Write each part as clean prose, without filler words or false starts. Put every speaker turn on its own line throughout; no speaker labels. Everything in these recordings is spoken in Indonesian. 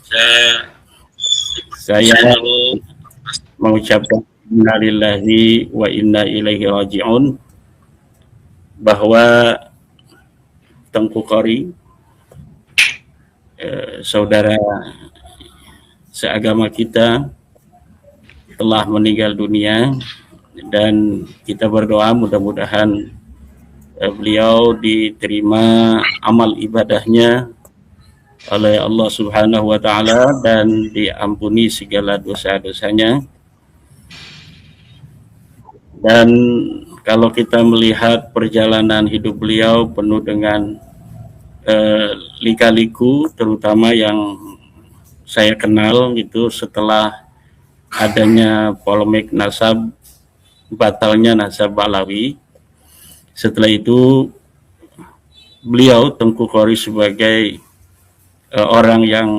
Saya
Saya
dulu
mengucapkan innalillahi wa inna ilaihi raji'un bahwa Tengku Kori, saudara seagama kita, telah meninggal dunia, dan kita berdoa mudah-mudahan beliau diterima amal ibadahnya oleh Allah Subhanahu wa taala dan diampuni segala dosa-dosanya. Dan kalau kita melihat perjalanan hidup beliau penuh dengan lika-liku, terutama yang saya kenal itu setelah adanya polemik nasab, batalnya nasab Alawi. Setelah itu beliau Tengku Kori sebagai orang yang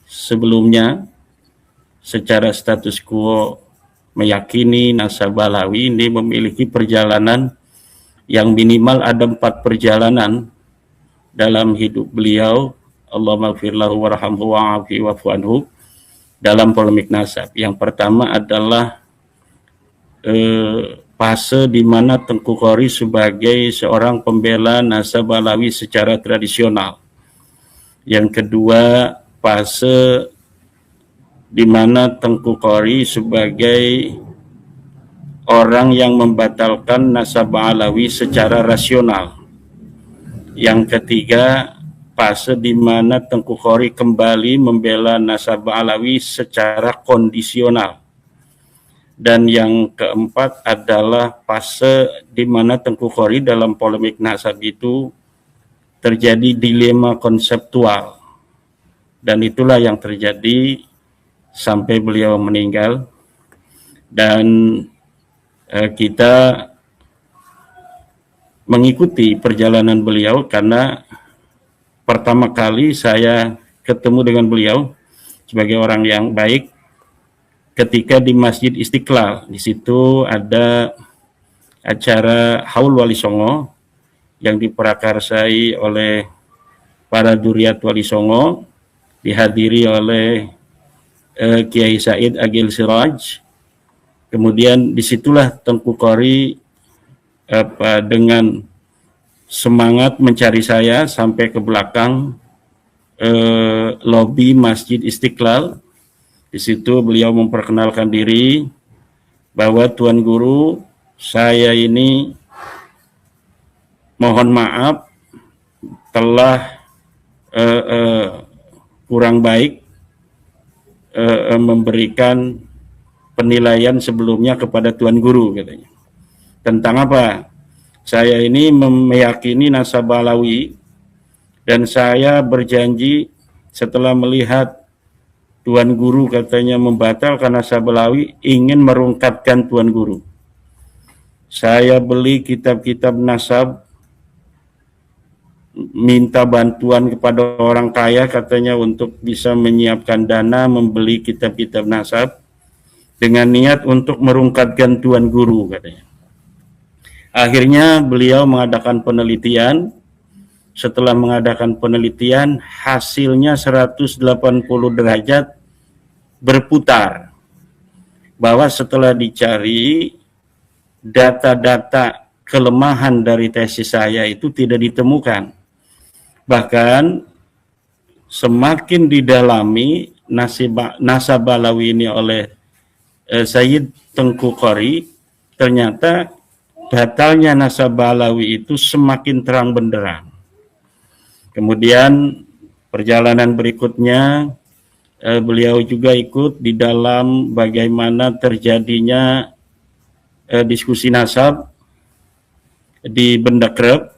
sebelumnya secara status quo meyakini nasab Alawi ini memiliki perjalanan yang minimal ada 4 perjalanan dalam hidup beliau. Allahumma gfirlahu warhamhu wa'afi wa'fu anhu dalam polemik nasab. Yang pertama adalah fase di mana Tengku Kori sebagai seorang pembela nasab Alawi secara tradisional. Yang kedua, fase di mana Tengku Kori sebagai orang yang membatalkan nasab Alawi secara rasional. Yang ketiga, fase di mana Tengku Kori kembali membela nasab Alawi secara kondisional. Dan yang keempat adalah fase di mana Tengku Kori dalam polemik nasab itu terjadi dilema konseptual. Dan itulah yang terjadi sampai beliau meninggal. Dan kita mengikuti perjalanan beliau karena pertama kali saya ketemu dengan beliau sebagai orang yang baik ketika di Masjid Istiqlal. Di situ ada acara Haul Wali Songo yang diprakarsai oleh para duriat Wali Songo, dihadiri oleh Kiai Said Agil Siraj. Kemudian disitulah Tengku Kori dengan semangat mencari saya sampai ke belakang lobi Masjid Istiqlal. Di situ beliau memperkenalkan diri bahwa Tuan Guru, saya ini mohon maaf telah kurang baik memberikan penilaian sebelumnya kepada Tuan Guru, katanya. Tentang apa? Saya ini meyakini nasab Alawi dan saya berjanji setelah melihat Tuan Guru katanya membatalkan nasab Alawi, ingin merungkatkan Tuan Guru. Saya beli kitab-kitab nasab, minta bantuan kepada orang kaya katanya untuk bisa menyiapkan dana membeli kitab-kitab nasab dengan niat untuk merungkatkan Tuan Guru, katanya. Akhirnya beliau mengadakan penelitian. Setelah mengadakan penelitian, hasilnya 180 derajat berputar. Bahwa setelah dicari, data-data kelemahan dari tesis saya itu tidak ditemukan. Bahkan semakin didalami nasab Alawi ini oleh Sayyid Tengku Kori, ternyata batalnya nasab Alawi itu semakin terang benderang. Kemudian perjalanan berikutnya beliau juga ikut di dalam bagaimana terjadinya diskusi nasab di Benda Kreb.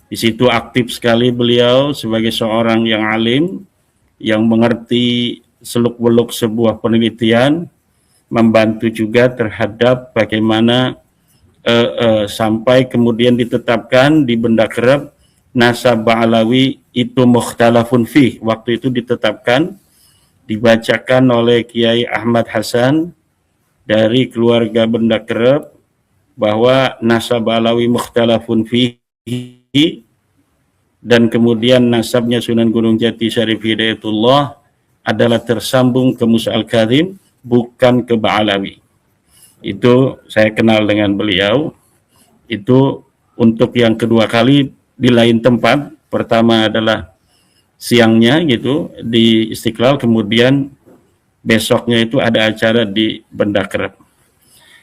Di situ aktif sekali beliau sebagai seorang yang alim, yang mengerti seluk-beluk sebuah penelitian, membantu juga terhadap bagaimana sampai kemudian ditetapkan di Benda Kreb nasab Alawi itu mukhtalafun fih. Waktu itu ditetapkan, dibacakan oleh Kiai Ahmad Hasan dari keluarga Benda Kreb bahwa nasab Alawi mukhtalafun fih, dan kemudian nasabnya Sunan Gunung Jati Syarif Hidayatullah adalah tersambung ke Musa Al-Kadzim, bukan ke Ba'alawi. Itu saya kenal dengan beliau. Itu untuk yang kedua kali di lain tempat. Pertama adalah siangnya gitu di Istiqlal, kemudian besoknya itu ada acara di Benda Kerep.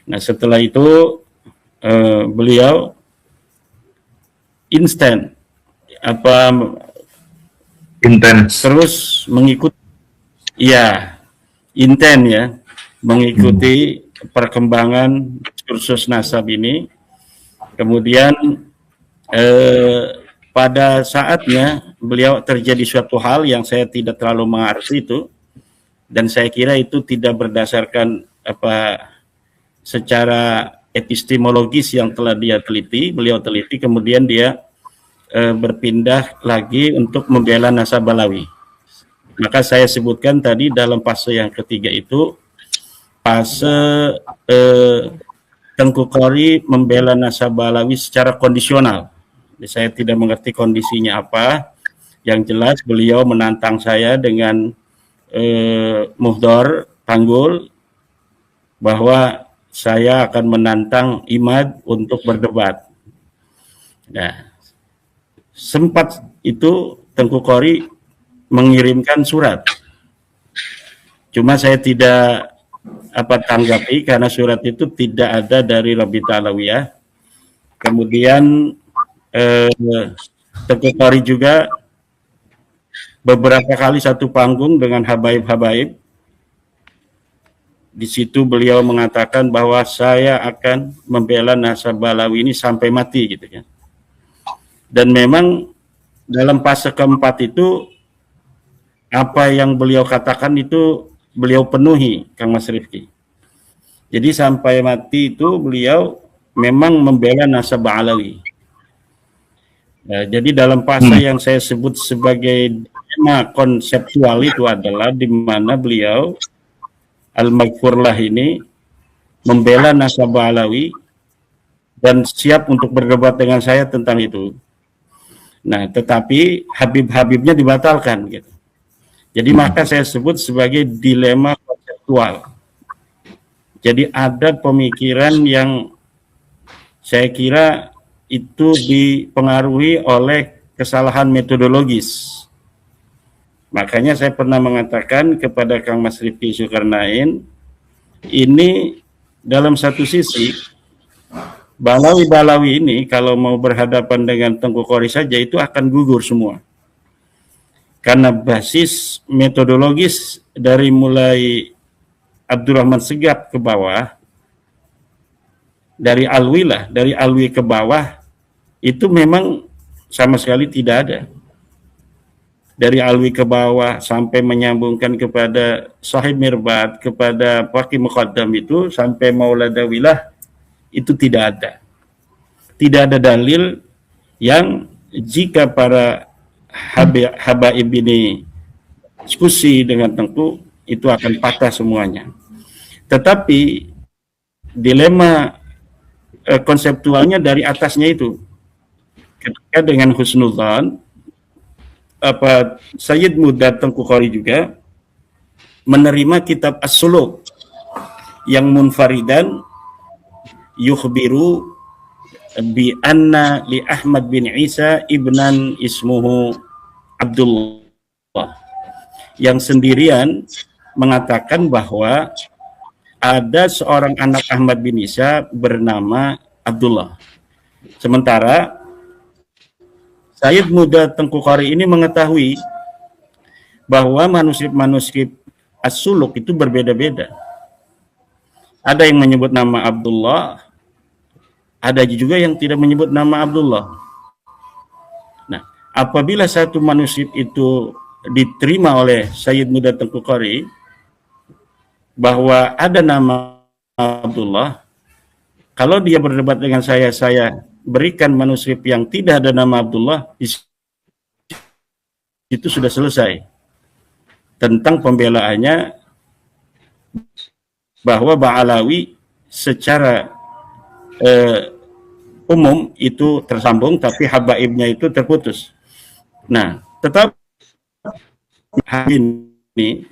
Nah setelah itu beliau instan
intens
terus mengikuti, ya inten ya, mengikuti perkembangan kursus nasab ini. Kemudian pada saatnya beliau terjadi suatu hal yang saya tidak terlalu mengerti itu, dan saya kira itu tidak berdasarkan secara epistemologis yang telah beliau teliti, kemudian dia berpindah lagi untuk membela nasab Balawi. Maka saya sebutkan tadi dalam fase yang ketiga itu fase Tengku Qori membela nasab Balawi secara kondisional. Jadi saya tidak mengerti kondisinya apa. Yang jelas beliau menantang saya dengan muhdor tanggul bahwa saya akan menantang Imad untuk berdebat. Nah, sempat itu Tengku Qori mengirimkan surat. Cuma saya tidak tanggapi karena surat itu tidak ada dari Rabita Alawiyah. Kemudian Tengku Qori juga beberapa kali satu panggung dengan habaib-habaib. Di situ beliau mengatakan bahwa saya akan membela nasab Balawi ini sampai mati gitu kan. Dan memang dalam fase keempat itu apa yang beliau katakan itu beliau penuhi, Kang Mas Rifki. Jadi sampai mati itu beliau memang membela nasab Balawi. Nah, jadi dalam fase yang saya sebut sebagai dilema konseptual itu adalah di mana beliau Al-Maghfurlah ini membela nasab Balawi dan siap untuk berdebat dengan saya tentang itu. Nah, tetapi habib-habibnya dibatalkan gitu. Jadi maka saya sebut sebagai dilema konseptual. Jadi ada pemikiran yang saya kira itu dipengaruhi oleh kesalahan metodologis. Makanya saya pernah mengatakan kepada Kang Mas Rifki Zulkarnain, ini dalam satu sisi Balawi-Balawi ini kalau mau berhadapan dengan Tengku Qori saja itu akan gugur semua. Karena basis metodologis dari mulai Abdurrahman Segaf ke bawah, dari Alwi ke bawah, itu memang sama sekali tidak ada. Dari Alwi ke bawah sampai menyambungkan kepada Sahib Mirbat, kepada Faqih Muqaddam itu sampai Mauladawilah, itu tidak ada. Tidak ada dalil yang jika para habaib ini diskusi dengan Tengku, itu akan patah semuanya. Tetapi dilema konseptualnya dari atasnya itu. Ketika dengan husnudzan, Sayyid Muda Tengku Qori juga menerima kitab As-Suluk yang munfaridan yukhbiru bi anna li Ahmad bin Isa ibnan ismuhu Abdullah, yang sendirian mengatakan bahwa ada seorang anak Ahmad bin Isa bernama Abdullah. Sementara Sayyid Muda Tengku Qori ini mengetahui bahwa manuskrip As-Suluk itu berbeda-beda. Ada yang menyebut nama Abdullah, ada juga yang tidak menyebut nama Abdullah. Nah, apabila satu manuskrip itu diterima oleh Sayyid Muda Tengku Qori bahwa ada nama Abdullah, kalau dia berdebat dengan saya berikan manuskrip yang tidak ada nama Abdullah, itu sudah selesai tentang pembelaannya bahwa Ba'alawi secara umum itu tersambung, tapi habaibnya itu terputus. Nah, tetap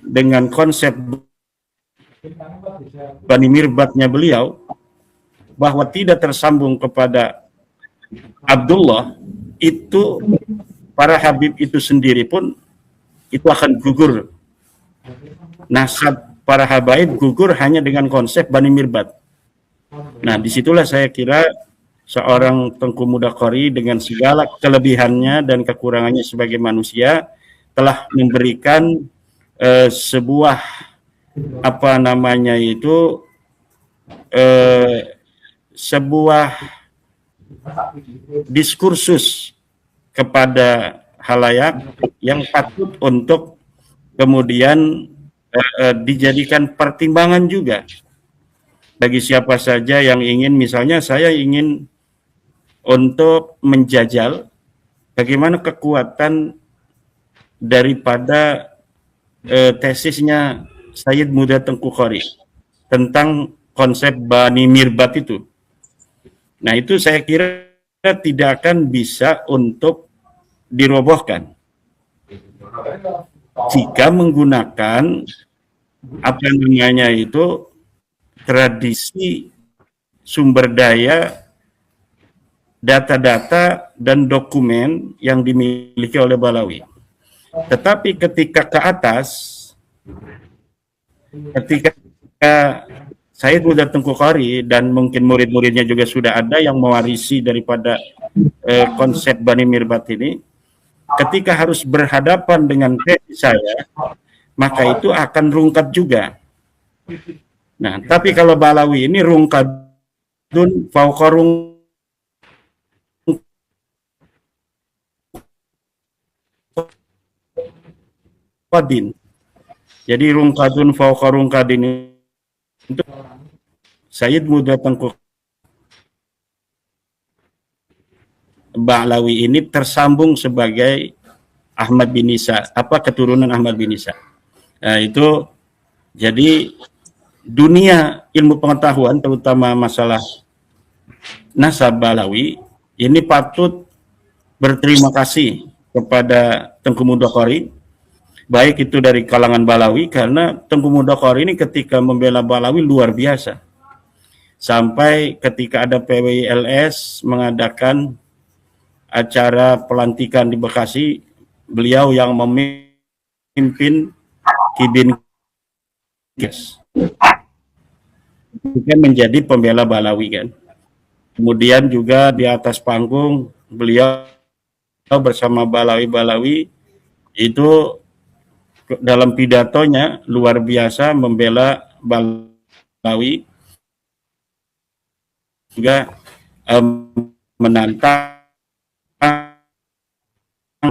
dengan konsep Bani Mirbatnya beliau, bahwa tidak tersambung kepada Abdullah, itu para Habib itu sendiri pun itu akan gugur. Nasab para habaib gugur hanya dengan konsep Bani Mirbat. Nah, disitulah saya kira seorang Tengku Mudaqori dengan segala kelebihannya dan kekurangannya sebagai manusia telah memberikan sebuah sebuah diskursus kepada halayak yang patut untuk kemudian dijadikan pertimbangan juga bagi siapa saja yang ingin, misalnya saya ingin untuk menjajal bagaimana kekuatan daripada tesisnya Sayyid Muda Tengku Khori tentang konsep Bani Mirbat itu. Nah, itu saya kira tidak akan bisa untuk dirobohkan jika menggunakan apa namanya itu tradisi sumber daya, data-data dan dokumen yang dimiliki oleh Balawi. Tetapi ketika ke atas, ketika Sayyid Muda Tengku Khori dan mungkin murid-muridnya juga sudah ada yang mewarisi daripada konsep Bani Mirbat ini, ketika harus berhadapan dengan tesis saya, maka itu akan rungkad juga. Nah, tapi kalau Balawi ini rungkadun fauqa rungkadin. Jadi rungkadun fauqa rungkadin itu Sayyid Muda Tengku Balawi ini tersambung sebagai Ahmad bin Isa, keturunan Ahmad bin Isa. Nah, itu jadi dunia ilmu pengetahuan terutama masalah nasab Balawi ini patut berterima kasih kepada Tengku Mudaqori, baik itu dari kalangan Balawi, karena Tengku Mudaqori ini ketika membela Balawi luar biasa. Sampai ketika ada PWILS mengadakan acara pelantikan di Bekasi, beliau yang memimpin Kibin Kes. Kan menjadi pembela Balawi kan. Kemudian juga di atas panggung beliau bersama Balawi-Balawi itu dalam pidatonya luar biasa membela Balawi, juga menantang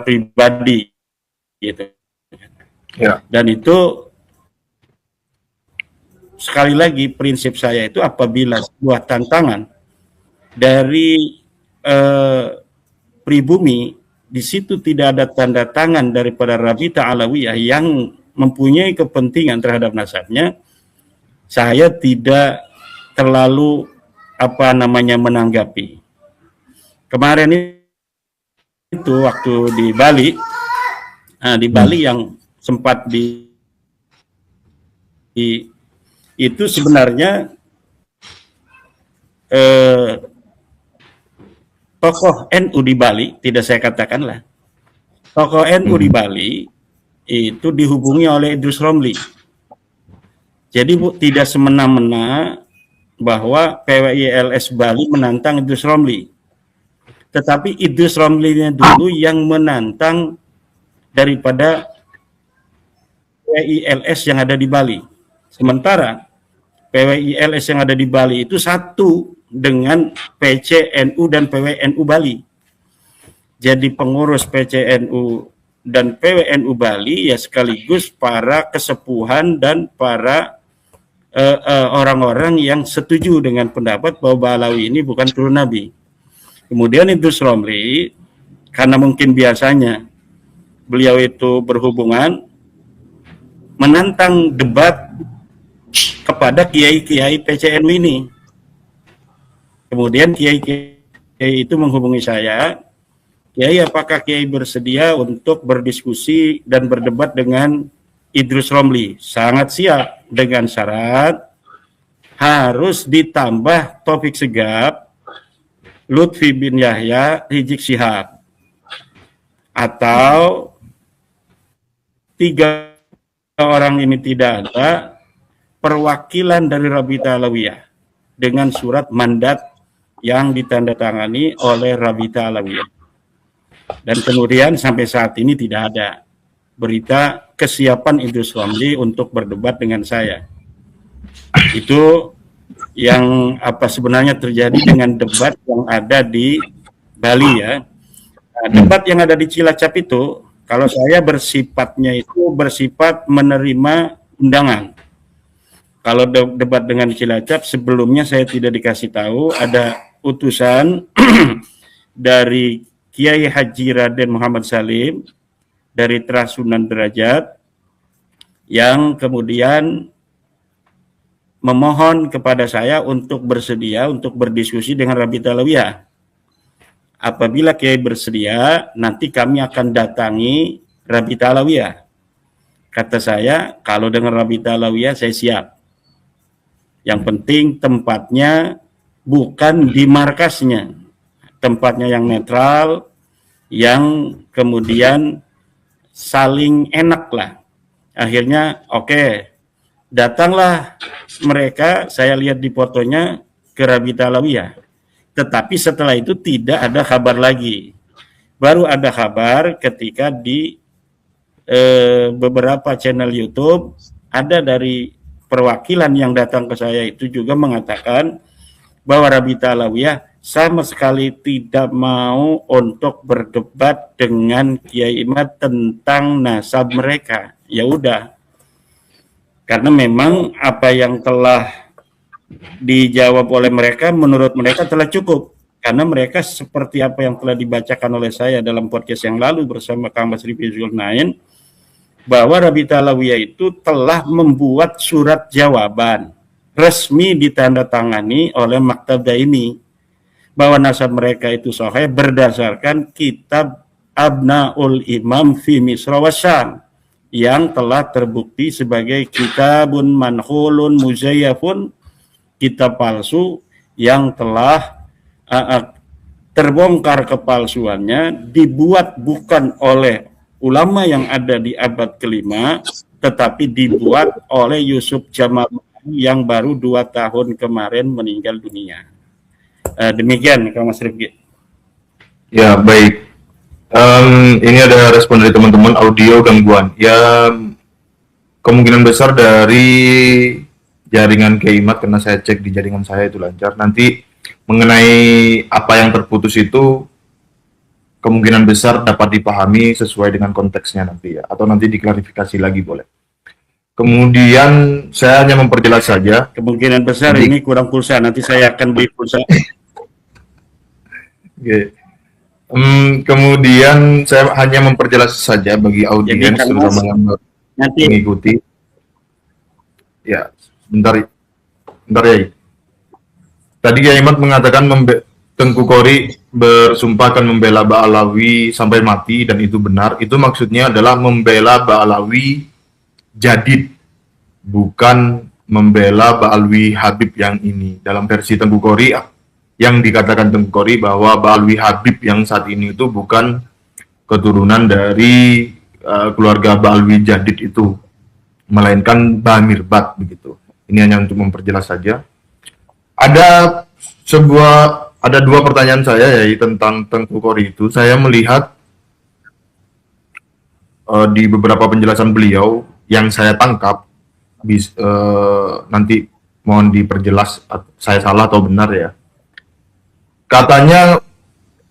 pribadi gitu. Ya. Dan itu sekali lagi prinsip saya itu apabila sebuah tantangan dari pribumi, di situ tidak ada tanda tangan daripada Rabita Alawiyah yang mempunyai kepentingan terhadap nasabnya, saya tidak terlalu menanggapi. Kemarin itu waktu di Bali, yang sempat itu sebenarnya tokoh NU di Bali, tidak saya katakanlah, tokoh NU di Bali itu dihubungi oleh Idrus Romli. Jadi tidak semena-mena bahwa PWILS Bali menantang Idrus Romli, tetapi Idrus Romli-nya dulu yang menantang daripada PWILS yang ada di Bali. Sementara PWILS yang ada di Bali itu satu dengan PCNU dan PWNU Bali. Jadi pengurus PCNU dan PWNU Bali ya sekaligus para kesepuhan dan para orang-orang yang setuju dengan pendapat bahwa Balawi ini bukan turun Nabi. Kemudian Idrus Romli, karena mungkin biasanya beliau itu berhubungan, menantang debat kepada kiai-kiai PCNU ini. Kemudian kiai-kiai itu menghubungi saya, Kiai, apakah Kiai bersedia untuk berdiskusi dan berdebat dengan Idrus Romli, sangat siap dengan syarat harus ditambah Taufik Segaf, Lutfi bin Yahya, Rizik Syihab, atau 3 orang ini tidak ada, perwakilan dari Rabita Alawiyah dengan surat mandat yang ditandatangani oleh Rabita Alawiyah. Dan kemudian sampai saat ini tidak ada berita kesiapan Idrus Romli untuk berdebat dengan saya. Itu yang apa sebenarnya terjadi dengan debat yang ada di Bali ya. Nah, debat yang ada di Cilacap itu, kalau saya bersifatnya itu bersifat menerima undangan. Kalau debat dengan Cilacap, sebelumnya saya tidak dikasih tahu, ada utusan dari Kiai Haji Raden Muhammad Salim dari Trasunan Derajat yang kemudian memohon kepada saya untuk bersedia untuk berdiskusi dengan Rabita Alawiyah. Apabila Kiai bersedia, nanti kami akan datangi Rabita Alawiyah. Kata saya, kalau dengan Rabita Alawiyah saya siap. Yang penting tempatnya bukan di markasnya, tempatnya yang netral, yang kemudian saling enak lah. Akhirnya oke, datanglah mereka, saya lihat di fotonya ke Rabita Alawiyah. Tetapi setelah itu tidak ada kabar lagi. Baru ada kabar ketika di beberapa channel YouTube ada dari perwakilan yang datang ke saya itu juga mengatakan bahwa Rabita Alawiyah sama sekali tidak mau untuk berdebat dengan Kiai Imad tentang nasab mereka. Ya udah, karena memang apa yang telah dijawab oleh mereka menurut mereka telah cukup, karena mereka seperti apa yang telah dibacakan oleh saya dalam podcast yang lalu bersama Kang Mas Rifi Zulnain, bahwa Rabita Alawiyah itu telah membuat surat jawaban resmi ditandatangani oleh Maktab Daimi bahwa nasab mereka itu sahih berdasarkan kitab Abnaul Imam fi Misra wa Syam yang telah terbukti sebagai kitabun manhulun muzayyafun, kitab palsu yang telah terbongkar kepalsuannya, dibuat bukan oleh ulama yang ada di abad kelima, tetapi dibuat oleh Yusuf Jamal yang baru 2 tahun kemarin meninggal dunia. Demikian, Kang Mas Rifki.
Ya, baik. Ini ada respon dari teman-teman, audio gangguan. Ya, kemungkinan besar dari jaringan Keimat, karena saya cek di jaringan saya itu lancar. Nanti mengenai apa yang terputus itu kemungkinan besar dapat dipahami sesuai dengan konteksnya nanti ya, atau nanti diklarifikasi lagi boleh. Kemudian saya hanya memperjelas saja.
Kemungkinan besar ini kurang pulsa, nanti saya akan beli pulsa.
Okay. Kemudian saya hanya memperjelas saja bagi audiens terutama yang mengikuti. Ya, bentar ya. Tadi Kiai Imad mengatakan Tengku Qori bersumpah akan membela Ba'alawi sampai mati, dan itu benar. Itu maksudnya adalah membela Ba'alawi jadid, bukan membela Ba'alwi Habib yang ini. Dalam versi Tengku Qori yang dikatakan Tengku Qori bahwa Ba'alwi Habib yang saat ini itu bukan keturunan dari keluarga Ba'alwi jadid itu, melainkan Bamirbat begitu. Ini hanya untuk memperjelas saja. Ada 2 pertanyaan saya yaitu tentang Tengku Qori itu. Saya melihat di beberapa penjelasan beliau yang saya tangkap, nanti mohon diperjelas saya salah atau benar ya. Katanya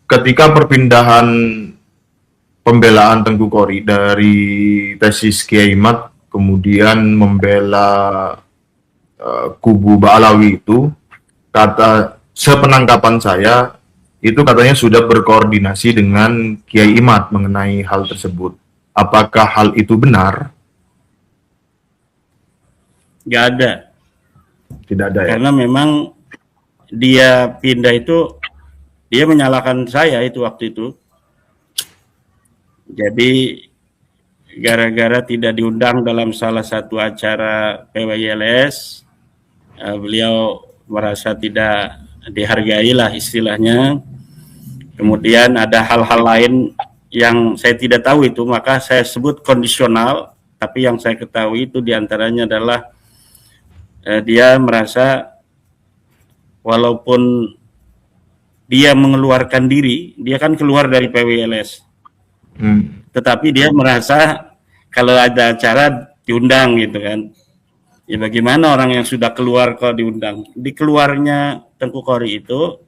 ketika perpindahan pembelaan Tengku Qori dari tesis Kiai Imad kemudian membela kubu Ba'alawi itu, kata sepenangkapan saya itu katanya sudah berkoordinasi dengan Kiai Imad mengenai hal tersebut. Apakah hal itu benar?
Nggak ada.
Tidak ada ya?
Karena memang dia pindah itu, dia menyalahkan saya itu waktu itu. Jadi gara-gara tidak diundang dalam salah satu acara PWILS, beliau merasa tidak dihargai lah istilahnya. Kemudian ada hal-hal lain yang saya tidak tahu itu, maka saya sebut kondisional, tapi yang saya ketahui itu diantaranya adalah dia merasa walaupun dia mengeluarkan diri, dia kan keluar dari PWLS, tetapi dia merasa kalau ada acara diundang gitu kan. Ya bagaimana orang yang sudah keluar kalau diundang? Di keluarnya Tengku Qori itu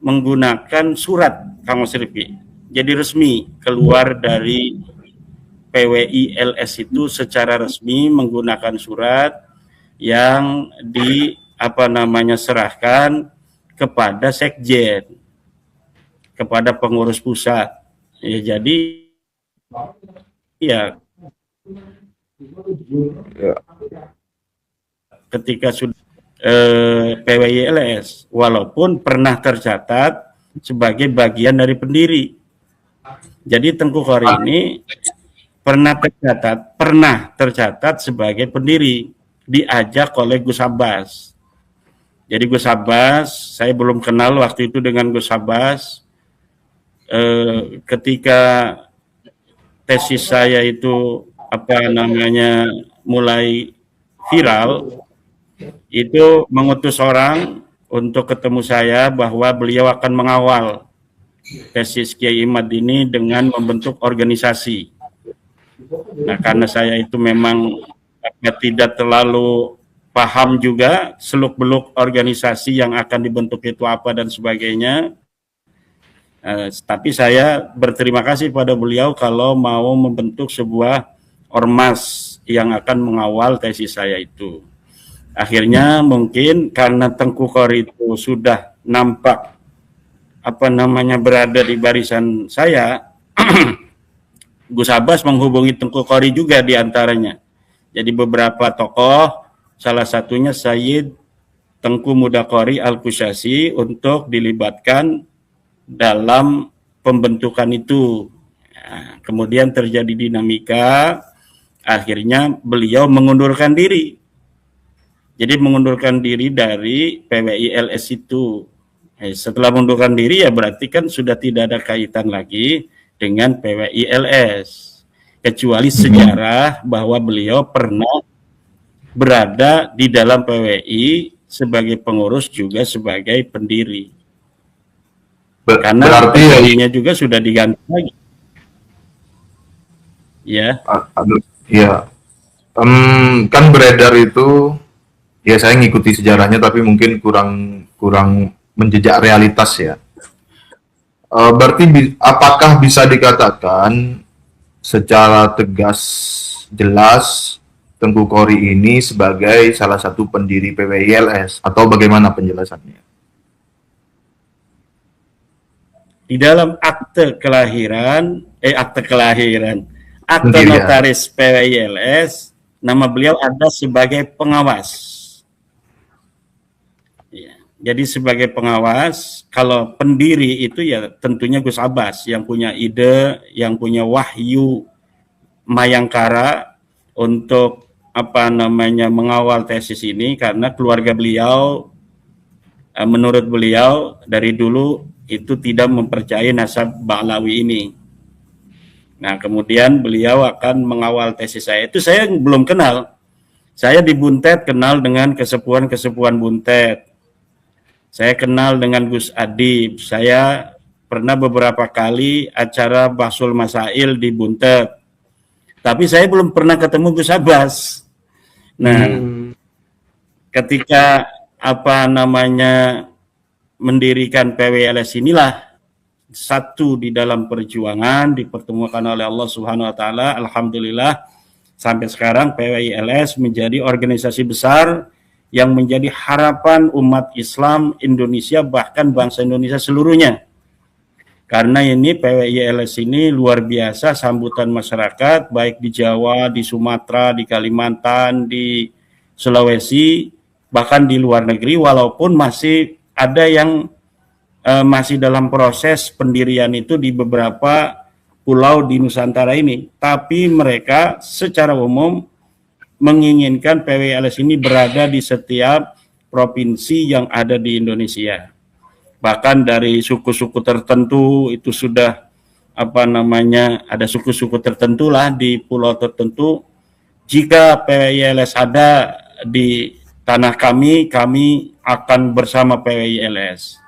menggunakan surat, Kang Mas Rifki. Jadi resmi keluar dari PWILS itu secara resmi menggunakan surat yang serahkan kepada sekjen, kepada pengurus pusat. Ya, jadi ya ketika sudah PWILS, walaupun pernah tercatat sebagai bagian dari pendiri. Jadi Tengku Qori ini pernah tercatat sebagai pendiri, diajak oleh Gus Abbas. Jadi Gus Abbas, saya belum kenal waktu itu dengan Gus Abbas. Ketika tesis saya itu mulai viral, itu mengutus orang untuk ketemu saya bahwa beliau akan mengawal tesis Kiai Imad ini dengan membentuk organisasi. Nah, karena saya itu memang tidak terlalu paham juga seluk-beluk organisasi yang akan dibentuk itu apa dan sebagainya, tapi saya berterima kasih pada beliau kalau mau membentuk sebuah ormas yang akan mengawal tesis saya itu. Akhirnya mungkin karena Tengku Qori itu sudah nampak berada di barisan saya, Gus Abbas menghubungi Tengku Qori juga diantaranya. Jadi beberapa tokoh, salah satunya Sayyid Tengku Muda Qori Al-Kusyasi untuk dilibatkan dalam pembentukan itu. Nah, kemudian terjadi dinamika, akhirnya beliau mengundurkan diri. Jadi mengundurkan diri dari PWILS itu. Setelah mengundurkan diri ya berarti kan sudah tidak ada kaitan lagi dengan PWILS. Kecuali sejarah bahwa beliau pernah berada di dalam PWI sebagai pengurus juga sebagai pendiri. Karena
berarti
pendirinya juga sudah diganti lagi. Ya.
Ya. Kan beredar itu, ya saya ngikuti sejarahnya tapi mungkin kurang menjejak realitas ya. Berarti apakah bisa dikatakan secara tegas, jelas Tengku Qori ini sebagai salah satu pendiri PWILS atau bagaimana penjelasannya?
Di dalam akte notaris PWILS, nama beliau ada sebagai pengawas. Ya, jadi sebagai pengawas, kalau pendiri itu ya tentunya Gus Abbas yang punya ide, yang punya wahyu mayangkara untuk mengawal tesis ini, karena keluarga beliau menurut beliau dari dulu itu tidak mempercayai nasab Ba'lawi ini. Nah, kemudian beliau akan mengawal tesis saya. Itu saya belum kenal. Saya di Buntet kenal dengan kesepuan-kesepuan Buntet. Saya kenal dengan Gus Adib. Saya pernah beberapa kali acara Bahsul Masail di Buntet. Tapi saya belum pernah ketemu Gus Abbas. Nah, ketika mendirikan PWILS inilah satu di dalam perjuangan, dipertemukan oleh Allah Subhanahu wa taala. Alhamdulillah sampai sekarang PWILS menjadi organisasi besar yang menjadi harapan umat Islam Indonesia, bahkan bangsa Indonesia seluruhnya. Karena ini PWILS ini luar biasa sambutan masyarakat baik di Jawa, di Sumatera, di Kalimantan, di Sulawesi, bahkan di luar negeri, walaupun masih ada yang masih dalam proses pendirian itu di beberapa pulau di Nusantara ini, tapi mereka secara umum menginginkan PWLS ini berada di setiap provinsi yang ada di Indonesia. Bahkan dari suku-suku tertentu itu sudah ada suku-suku tertentu lah di pulau tertentu, jika PWLS ada di tanah kami akan bersama PWLS.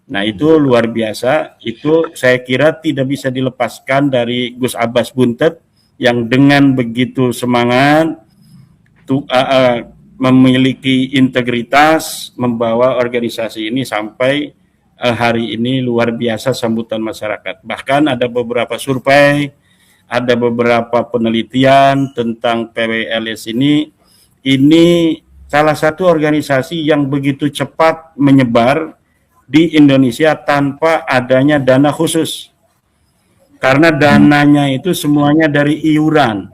Nah, itu luar biasa. Itu saya kira tidak bisa dilepaskan dari Gus Abbas Buntet yang dengan begitu semangat memiliki integritas membawa organisasi ini sampai hari ini. Luar biasa sambutan masyarakat. Bahkan ada beberapa survei, ada beberapa penelitian tentang PWLS ini salah satu organisasi yang begitu cepat menyebar di Indonesia tanpa adanya dana khusus. Karena dananya itu semuanya dari iuran.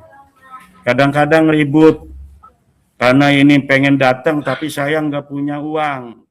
Kadang-kadang ribut, karena ini pengen datang tapi saya nggak punya uang.